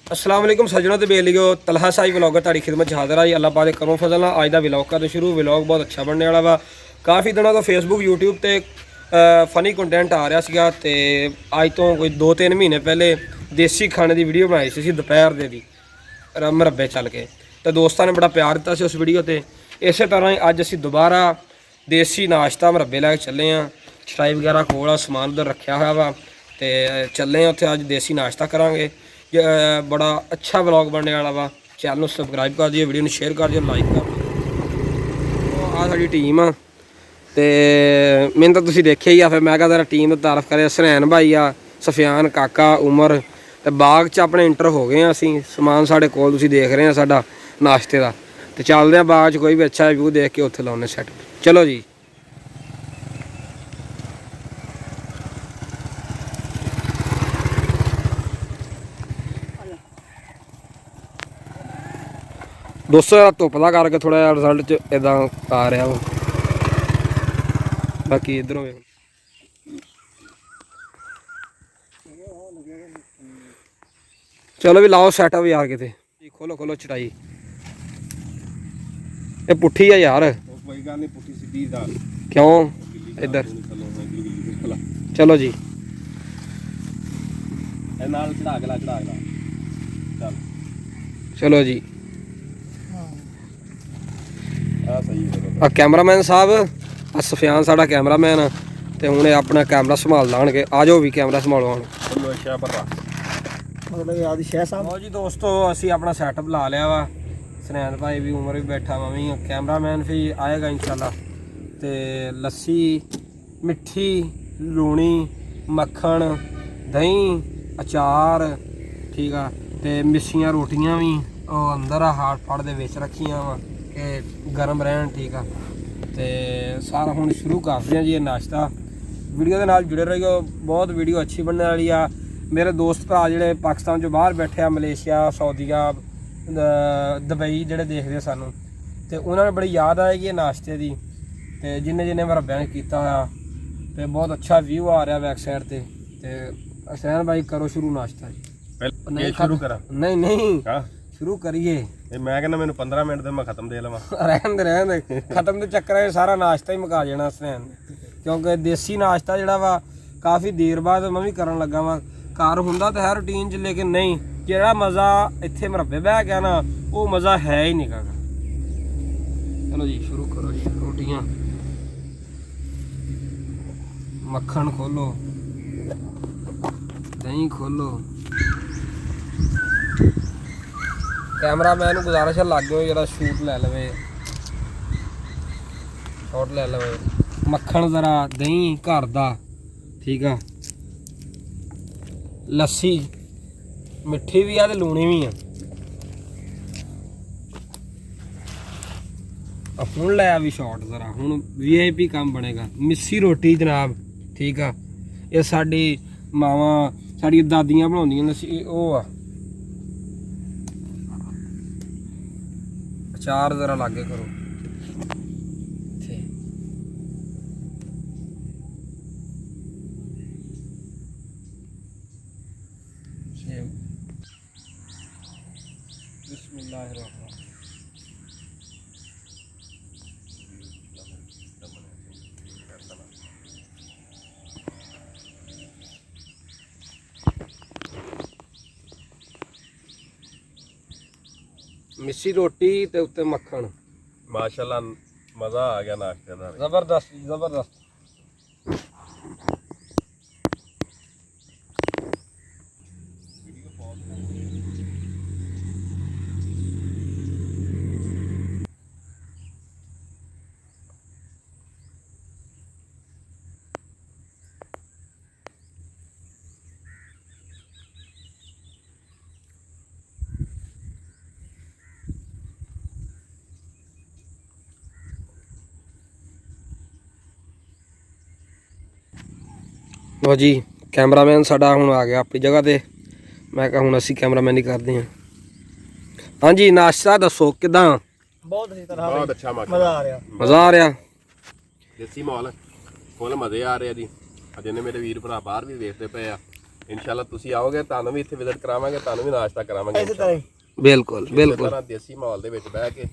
अस्सलाम वालेकुम सज्जनों ते बेलियो तलहा साई व्लॉगर ताड़ी खिदमत हाजिर आई। अल्लाह पाक दे करो फजल नाल अज दा व्लॉग करते शुरू। व्लॉग बहुत अच्छा बनने वाला वा। काफ़ी दिनों तो फेसबुक यूट्यूब ते फनी कंटेंट आ रहा सीगा ते अज तो कोई 2-3 महीने पहले देसी खाने की वीडियो बनाई सी दोपहर दे दी मरब्बे चल के, तो दोस्तों ने बड़ा प्यार दिता सी उस वीडियो ते। इस तरह ही अज असी दोबारा देसी नाश्ता मरब्बे लैके चले हाँ। छटाई वगैरह कोल आ, समान उधर रखा हुआ वा ते चले उत्थे अज देसी नाश्ता करांगे। बड़ा अच्छा व्लॉग बनने वाला वा। चैनल को सबसक्राइब कर दिओ, वीडियो में शेयर कर दिओ, लाइक कर दिओ। आ साडी टीम आ ते मैंने तो तुसीं देखिया ही आ। फिर मैं कहा जरा टीम की तारीफ करे। सरैन भाई आ, सफियान काका, उमर ते बाग च अपने इंटर हो गए असी। समान साढ़े कोल तुसीं देख रहे हैं साडा नाश्ते का। तो चलते हैं बाग च कोई भी अच्छा व्यू देख के उत्थे लाउने सैट। चलो जी। दोस्तों धुप्प दा करके थोड़ा जिहा रिजल्ट च इदां आ रहा वा। बाकी इधरों चलो भी लाओ सैटअप यार किते। खोलो खोलो चटाई। ये पुट्ठी है यार। कोई गल नहीं, पुट्ठी सीधी दा क्यों इधर। चलो जी। नाल चढ़ा के ला चल। चलो जी। आ सही है। आ कैमरामैन साहब, आ सफियान साडा कैमरामैन आ ते हुणे अपना कैमरा संभाल लाणगे। आ जाओ भी कैमरा संभालो हुण। चलो अच्छा पता मतलब आदि शेह साहब। लो जी दोस्तों, असी अपना सैटअप ला लिया वा। सनैन भाई भी, उमर भी बैठा, मैं भी कैमरामैन भी आएगा इंशाल्लाह। ते लस्सी, मिट्ठी, लूनी, मक्खन, दही, अचार, ठीक आ ते मिस्सियां रोटियां भी ਉਹ अंदर आ हाट फाड़ दे विच रखियां वा कि गर्म रहन, ठीक आ। ते सारा हुण शुरू करदे जी नाश्ता। वीडियो के नाल जुड़े रहियो, बहुत वीडियो अच्छी बनने वाली आ। मेरे दोस्त भरा जिहड़े पाकिस्तान चों बाहर बैठे आ, मलेशिया, सऊदीया, दुबई जिहड़े देखदे सानूं, ते उन्हां नूं बड़ी याद आएगी नाश्ते दी। ते जिन्ने जिन्ने मरब्बियां ने कीता होया ते बहुत अच्छा व्यू आ रहा बैक साइड ते। हसनैन भाई करो शुरू नाश्ता जी। नहीं शुरू करा। नहीं हां शुरू करिए। मैं कहना मैनू 15 मिनट दे मैं खत्म दे लवां। रहन दे खत्म के चक्कर सारा नाश्ता ही मुका जाना हसनैन, क्योंकि देसी नाश्ता जिहड़ा वा काफ़ी देर बाद मैं भी करन लगा वा। घर हुंदा तो है रूटीन च, लेकिन नहीं जिहड़ा मज़ा इत्थे मरब्बे बह गया ना, वो मज़ा है ही नहीं गा। चलो जी शुरू करो जी। रोटियां, मक्खन खोलो, दही खोलो। कैमरामैन गुजारिश है लागे जरा शूट लै लवे, शॉट लै लवे। मक्खन जरा, दही घर दा, ठीक आ, लस्सी मिट्ठी भी आ ते लूनी भी आ। हुण लै भी शॉट जरा, हुण VIP काम बनेगा। मिस्सी रोटी जनाब, ठीक आ। ये साडी मावां साडी दादियां बनाउंदियां लस्सी, ओह आ। अचार जरा लागे करो। मिस्सी रोटी ते उत्ते मक्खन, माशाल्लाह मजा आ गया नाश्ते दा। जबरदस्त जबरदस्त। लो जी कैमरामैन साडा हुण आ गया अपनी जगह ते। मैं कहा हुण असीं कैमरामैन ही करते हैं। हाँ जी नाश्ता दसो किदां। बहुत अच्छा मजा आ रहा। मज़ा आ रहा। देसी माहौल फुल मजे आ रहे जी। जिन्ने मेरे वीर भरा बाहर भी देखते पे आ, ਇਨਸ਼ਾਅੱਲਾ ਤੁਸੀਂ ਆਓਗੇ ਤੁਹਾਨੂੰ ਵੀ ਇੱਥੇ ਵਿਜ਼ਿਟ ਕਰਾਵਾਂਗੇ, ਤੁਹਾਨੂੰ ਵੀ ਨਾਸ਼ਤਾ ਕਰਾਵਾਂਗੇ ਇਸੇ ਤਰ੍ਹਾਂ ਹੀ ਬਿਲਕੁਲ ਬਿਲਕੁਲ ਤਰ੍ਹਾਂ ਦੇਸੀ ਮਾਹੌਲ ਦੇ ਵਿੱਚ ਬਹਿ ਕੇ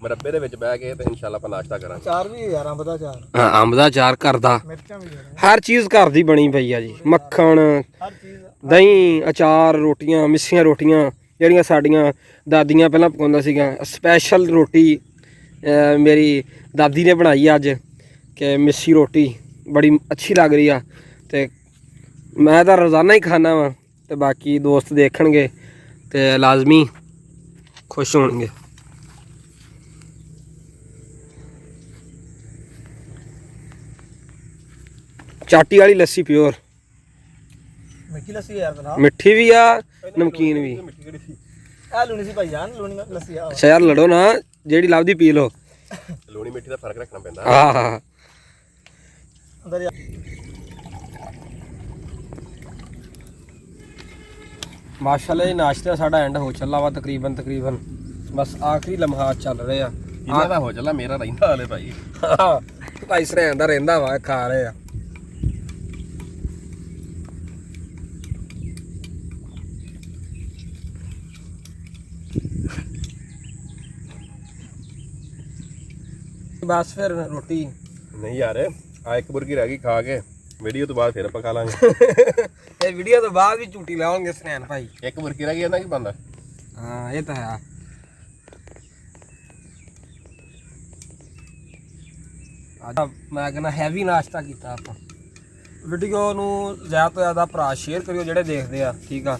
ਮਰੱਬੇ ਦੇ ਵਿੱਚ ਬਹਿ ਕੇ ਤੇ ਇਨਸ਼ਾਅੱਲਾ ਆਪਾਂ ਨਾਸ਼ਤਾ ਕਰਾਂਗੇ। ਚਾਰ ਵੀ ਯਾਰ ਅੰਬ ਦਾ ਚਾਰ, ਹਾਂ ਅੰਬ ਦਾ ਅਚਾਰ ਘਰ ਦਾ, ਮਿਰਚਾਂ ਵੀ ਯਾਰ, ਹਰ ਚੀਜ਼ ਘਰ ਦੀ ਬਣੀ ਪਈ ਆ ਜੀ। ਮੱਖਣ, ਹਰ ਚੀਜ਼ ਦਹੀਂ, ਅਚਾਰ, ਰੋਟੀਆਂ, ਮਿੱਸੀਆਂ ਰੋਟੀਆਂ ਜਿਹੜੀਆਂ ਸਾਡੀਆਂ ਦਾਦੀਆਂ ਪਹਿਲਾਂ ਪਕਾਉਂਦਾ ਸੀਗਾ। ਸਪੈਸ਼ਲ ਰੋਟੀ ਮੇਰੀ ਦਾਦੀ ਨੇ ਬਣਾਈ ਅੱਜ ਕਿ ਮਿੱਸੀ ਰੋਟੀ ਬੜੀ ਅੱਛੀ ਲੱਗ ਰਹੀ ਆ, ਤੇ ਮੈਂ ਤਾਂ ਰੋਜ਼ਾਨਾ ਹੀ ਖਾਣਾ ਵਾ, ਤੇ ਬਾਕੀ ਦੋਸਤ ਦੇਖਣਗੇ ਤੇ ਲਾਜ਼ਮੀ ਖੁਸ਼ ਹੋਣਗੇ। ਚਾਟੀ ਵਾਲੀ ਲੱਸੀ ਪਿਓਰ, ਮਿੱਠੀ ਲੱਸੀ ਯਾਰ ਜਨਾਬ, ਮਿੱਠੀ ਵੀ ਆ ਨਮਕੀਨ ਵੀ। ਮਿੱਠੀ ਕਿਹੜੀ ਸੀ? ਆ ਲੂਣੀ ਸੀ ਭਾਈ ਜਾਨ, ਲੂਣੀ ਲੱਸੀ ਆ ਅੱਛਾ ਯਾਰ ਲੜੋ ਨਾ, ਜਿਹੜੀ ਲੱਭਦੀ ਪੀ ਲਓ। ਲੂਣੀ ਮਿੱਠੀ ਦਾ ਫਰਕ ਰੱਖਣਾ ਪੈਂਦਾ। ਆਹ ਅੰਦਰ ਯਾਰ। ਮਾਸ਼ਾਅੱਲਾ ਇਹ ਨਾਸ਼ਤਾ ਸਾਡਾ ਐਂਡ ਹੋ ਚੱਲਾ ਵਾ ਤਕਰੀਬਨ ਬਸ ਆਖਰੀ ਲਮਹਾਤ ਚੱਲ ਰਹੇ ਆ। ਇਹਨਾਂ ਦਾ ਹੋ ਚੱਲਾ, ਮੇਰਾ ਰਹਿੰਦਾ ਹਲੇ ਭਾਈ। ਭਾਈ ਸਰੈਂ ਦਾ ਰਹਿੰਦਾ ਵਾ, ਖਾ ਰਹੇ ਆ। ਬਸ ਫਿਰ ਰੋਟੀ ਨਹੀਂ ਯਾਰ ਆ ਇੱਕ ਬੁਰਗੀ ਰਹਿ ਗਈ ਖਾ ਕੇ, ਵੀਡੀਓ ਤੋਂ ਬਾਅਦ ਫਿਰ ਆਪਾਂ ਖਾ ਲਾਂਗੇ। ਇਹ ਵੀਡੀਓ ਤੋਂ ਬਾਅਦ ਵੀ ਝੂਟੀ ਲਾਵਾਂਗੇ ਸਰੈਂ ਭਾਈ। ਇੱਕ ਬੁਰਗੀ ਰਹਿ ਗਈ ਇਹਨਾਂ ਕੀ ਬੰਦਾ। ਹਾਂ ਇਹ ਤਾਂ ਹੈ। ਅੱਜ ਮੈਂ ਕਹਿੰਦਾ ਹੈਵੀ ਨਾਸ਼ਤਾ ਕੀਤਾ ਆਪਾਂ। ਵੀਡੀਓ ਨੂੰ ਜ਼ਿਆਦਾ ਤੋਂ ਜ਼ਿਆਦਾ ਭਰਾ ਸ਼ੇਅਰ ਕਰਿਓ ਜਿਹੜੇ ਦੇਖਦੇ ਆ, ਠੀਕ ਆ।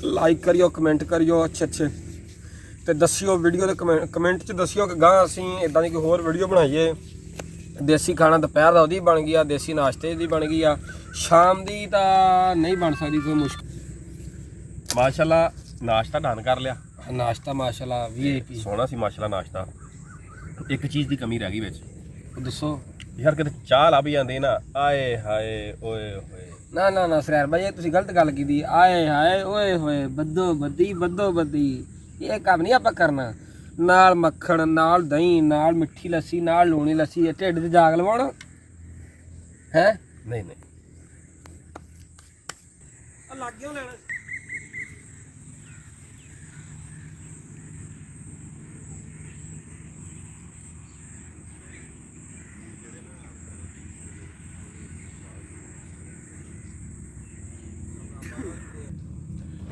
ਲਾਈਕ ਕਰਿਓ, ਕਮੈਂਟ ਕਰਿਓ ਅੱਛੇ ਤੇ ਦੱਸਿਓ ਵੀਡੀਓ ਦੇ ਕਮੈਂਟ 'ਚ ਦੱਸਿਓ ਕਿ ਗਾਂ ਅਸੀਂ ਇਦਾਂ ਦੀ ਕੋਈ ਹੋਰ ਵੀਡੀਓ ਬਣਾਈਏ। ਦੇਸੀ ਖਾਣਾ ਦੁਪਹਿਰ ਦਾ ਉਹਦੀ ਬਣ ਗਈ ਆ, ਦੇਸੀ ਨਾਸ਼ਤੇ ਦੀ ਬਣ ਗਈ ਆ, ਸ਼ਾਮ ਦੀ ਤਾਂ ਨਹੀਂ ਬਣ ਸਕਦੀ ਕੋਈ ਮੁਸ਼ਕਿਲ। ਮਾਸ਼ਾਅੱਲਾ ਨਾਸ਼ਤਾ ਡਨ ਕਰ ਲਿਆ। ਨਾਸ਼ਤਾ ਮਾਸ਼ਾਅੱਲਾ VIP ਸੋਹਣਾ ਸੀ ਮਾਸ਼ਾਅੱਲਾ ਨਾਸ਼ਤਾ। ਇੱਕ ਚੀਜ਼ ਦੀ ਕਮੀ ਰਹਿ ਗਈ ਵਿੱਚ। ਦੱਸੋ ਯਾਰ ਕਿਤੇ ਚਾਹ ਲੱਭ ਜਾਂਦੀ ਨਾ, ਆਏ ਹਾਏ ਓਏ ਹੋਏ। ਨਾ ਸਰੈਰ ਭਾਈ ਇਹ ਤੁਸੀਂ ਗਲਤ ਗੱਲ ਕੀਤੀ। ਆਏ ਹਾਏ ਓਏ ਹੋਏ, ਬੱਦੋ ਬੱਦੀ ਇਹ ਕੰਮ ਨਹੀਂ ਆਪਾਂ ਕਰਨਾ। ਨਾਲ ਮੱਖਣ, ਨਾਲ ਦਹੀਂ, ਨਾਲ ਮਿੱਠੀ ਲੱਸੀ, ਨਾਲ ਲੂਣੀ ਲੱਸੀ, ਇਹ ਢਿੱਡ 'ਚ ਜਾਗ ਲਵਾਉਣਾ ਹੈ। ਨਹੀਂ ਲੱਗ ਕਿਉਂ ਲੈਣਾ।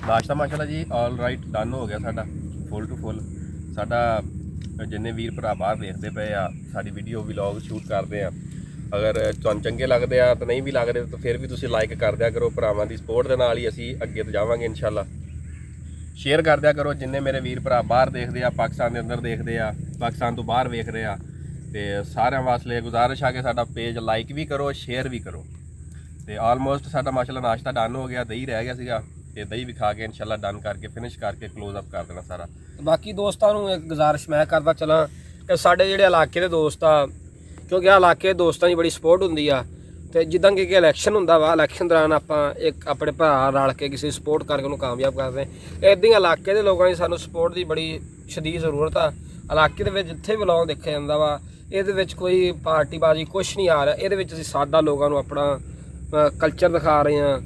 ਨਾਸ਼ਤਾ ਮਾਸ਼ਾਅੱਲਾ ਜੀ ਆਲ ਰਾਈਟ ਡਨ ਹੋ ਗਿਆ ਸਾਡਾ, ਫੁੱਲ ਟੂ ਫੁੱਲ। ਸਾਡਾ ਜਿੰਨੇ ਵੀਰ ਭਰਾ ਬਾਹਰ ਦੇਖਦੇ ਪਏ ਆ ਸਾਡੀ ਵੀਡੀਓ ਵਲੌਗ ਸ਼ੂਟ ਕਰਦੇ ਆ, ਅਗਰ ਤੁਹਾਨੂੰ ਚੰਗੇ ਲੱਗਦੇ ਆ ਤਾਂ ਨਹੀਂ ਵੀ ਲੱਗਦੇ ਤਾਂ ਫਿਰ ਵੀ ਤੁਸੀਂ ਲਾਈਕ ਕਰ ਦਿਆ ਕਰੋ। ਭਰਾਵਾਂ ਦੀ ਸਪੋਰਟ ਦੇ ਨਾਲ ਹੀ ਅਸੀਂ ਅੱਗੇ ਤੋਂ ਜਾਵਾਂਗੇ ਇਨਸ਼ਾਅੱਲਾ। ਸ਼ੇਅਰ ਕਰ ਦਿਆ ਕਰੋ ਜਿੰਨੇ ਮੇਰੇ ਵੀਰ ਭਰਾ ਬਾਹਰ ਦੇਖਦੇ ਆ, ਪਾਕਿਸਤਾਨ ਦੇ ਅੰਦਰ ਦੇਖਦੇ ਆ, ਪਾਕਿਸਤਾਨ ਤੋਂ ਬਾਹਰ ਵੇਖ ਰਹੇ ਆ, ਤੇ ਸਾਰਿਆਂ ਵਾਸਤੇ ਗੁਜ਼ਾਰਿਸ਼ ਆ ਕਿ ਸਾਡਾ ਪੇਜ ਲਾਈਕ ਵੀ ਕਰੋ, ਸ਼ੇਅਰ ਵੀ ਕਰੋ। ਤੇ ਆਲਮੋਸਟ ਸਾਡਾ ਮਾਸ਼ਾਅੱਲਾ ਨਾਸ਼ਤਾ ਡਨ ਹੋ ਗਿਆ, ਦਹੀਂ ਰਹਿ ਗਿਆ ਸੀਗਾ ਤੇ ਦਹੀਂ ਵੀ ਖਾ ਕੇ ਇਨਸ਼ਾਅੱਲਾ ਡਨ ਕਰਕੇ ਫਿਨਿਸ਼ ਕਰਕੇ ਕਲੋਜ਼ ਅਪ ਕਰ ਦੇਣਾ ਸਾਰਾ। ਬਾਕੀ ਦੋਸਤਾਂ ਨੂੰ ਇੱਕ ਗੁਜ਼ਾਰਿਸ਼ ਮੈਂ ਕਰਦਾ ਚਲਾਂ ਕਿ ਸਾਡੇ ਜਿਹੜੇ ਇਲਾਕੇ ਦੇ ਦੋਸਤ ਆ, ਕਿਉਂਕਿ ਆ ਇਲਾਕੇ ਦੇ ਦੋਸਤਾਂ ਦੀ ਬੜੀ ਸਪੋਰਟ ਹੁੰਦੀ ਆ, ਤੇ ਜਿੱਦਾਂ ਕਿ ਇਲੈਕਸ਼ਨ ਹੁੰਦਾ ਵਾ, ਇਲੈਕਸ਼ਨ ਦੌਰਾਨ ਆਪਾਂ ਇੱਕ ਆਪਣੇ ਭਰਾ ਰਲ ਕੇ ਕਿਸੇ ਸਪੋਰਟ ਕਰਕੇ ਉਹਨੂੰ ਕਾਮਯਾਬ ਕਰਦੇ। ਇੱਦਾਂ ਹੀ ਇਲਾਕੇ ਦੇ ਲੋਕਾਂ ਦੀ ਸਾਨੂੰ ਸਪੋਰਟ ਦੀ ਬੜੀ ਸ਼ਦੀਦ ਜ਼ਰੂਰਤ ਆ। ਇਲਾਕੇ ਦੇ ਵਿੱਚ ਜਿੱਥੇ ਵਲੌਗ ਦੇਖਿਆ ਜਾਂਦਾ ਵਾ, ਇਹਦੇ ਵਿੱਚ ਕੋਈ ਪਾਰਟੀਬਾਜ਼ੀ ਕੁਛ ਨਹੀਂ ਆ ਰਿਹਾ। ਇਹਦੇ ਵਿੱਚ ਅਸੀਂ ਸਾਦਾ ਲੋਕਾਂ ਨੂੰ ਆਪਣਾ ਕਲਚਰ ਦਿਖਾ ਰਹੇ ਹਾਂ,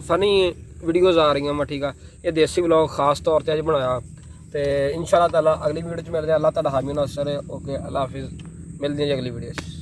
ਫਨੀ ਵੀਡੀਓਜ਼ ਆ ਰਹੀਆਂ ਵਾ, ਠੀਕ ਆ। ਇਹ ਦੇਸੀ ਵਲੌਗ ਖਾਸ ਤੌਰ 'ਤੇ ਅੱਜ ਬਣਾਇਆ, ਤੇ ਇਨਸ਼ਾਅੱਲਾ ਤਾਲਾ ਅਗਲੀ ਵੀਡੀਓ 'ਚ ਮਿਲਦੇ ਆ। ਅੱਲਾਹ ਤੁਹਾਡਾ ਹਾਮੀ ਨਾਸਰ ਹੈ। ਓਕੇ, ਅੱਲਾਹ ਹਾਫਿਜ਼। ਮਿਲਦੇ ਹਾਂ ਜੀ ਅਗਲੀ ਵੀਡੀਓ 'ਚ।